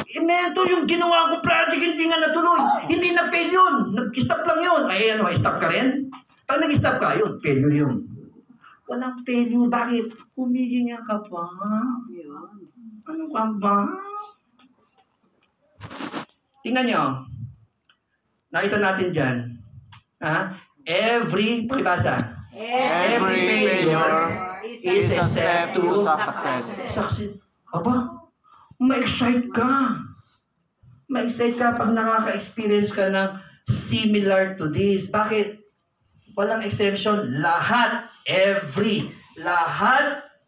Mentor, yung ginawa ko project, hindi nga natuloy. Hindi na-fail yun. Nag-stop lang yun. Ay, ano, stop ka rin? Pag nag-stop ka, yun, failure yun. Walang failure. Bakit? Humihinga ka pa. Ano ka ba? Tingnan nyo. Nakita natin dyan. Pakibasa. Every failure is a step to success. Aba, ma-excite ka. Ma-excite ka pag nakaka-experience ka ng similar to this. Bakit? Walang exception. Lahat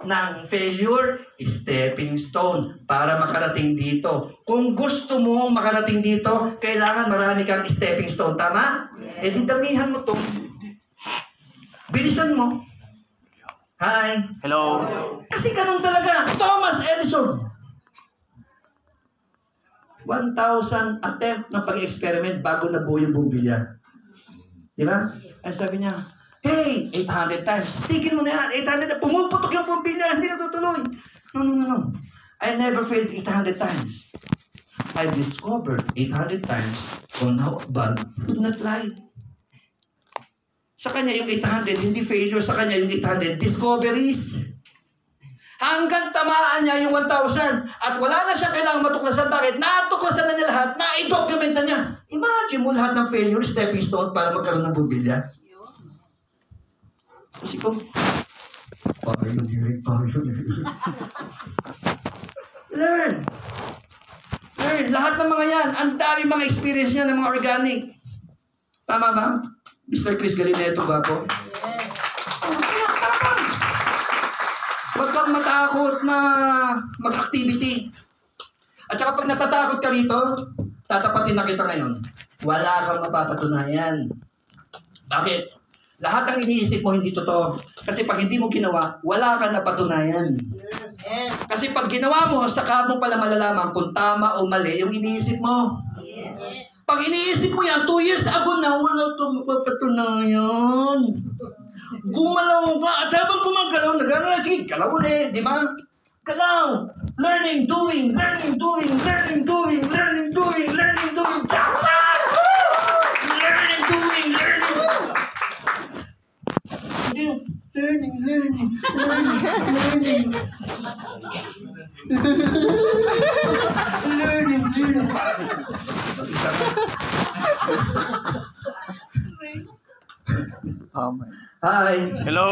ng failure is stepping stone para makarating dito. Kung gusto mong makarating dito, kailangan marami kang stepping stone. Tama? Yes. Eh, didamihan mo to. Bilisan mo. Hi. Hello. Kasi ganun talaga. Thomas Edison. 1,000 attempt na pag-experiment bago nabuo yung bumbilya. Di ba? Ay sabi niya, hey, 800 times. Tigil mo na yan. 800 times. Pumuputok yung bumbilya. Hindi natutuloy. No. I never failed 800 times. I discovered 800 times on how a bulb would not light. Sa kanya yung 800, hindi failure. Sa kanya yung 800, discoveries. Hanggang tamaan niya yung 1,000. At wala na siya kailangang matuklasan. Bakit? Natuklasan na niya lahat. Na-i-document na niya. Imagine mo lahat ng failure, stepping stone para magkaroon ng bumbilya. Kasi kung, Learn. Lahat ng mga yan. Ang dami mga experience niya ng mga organic. Tama ba? Mr. Chris Galineto ba ako? Yes. Huwag kang matakot na mag-activity. At saka pag natatakot ka rito, tatapatin na kita ngayon. Wala kang mapapatunayan. Bakit? Lahat ng iniisip mo hindi totoo. Kasi pag hindi mo ginawa, wala kang napatunayan. Yes. Kasi pag ginawa mo, saka mo pala malalaman kung tama o mali yung iniisip mo. Yes. Pag iniisip mo yan, 2 years ago na, wala itong mapapatunayan. Gumalaw ka. At habang gumagalaw, nagano na, sige, galaw ulit, di ba? Galaw. Learning, doing. Learning, doing. Learning, doing. Learning, doing. Learning, doing. Learning, doing. Learning. Hindi yung learning. Learning. Hi. Hello.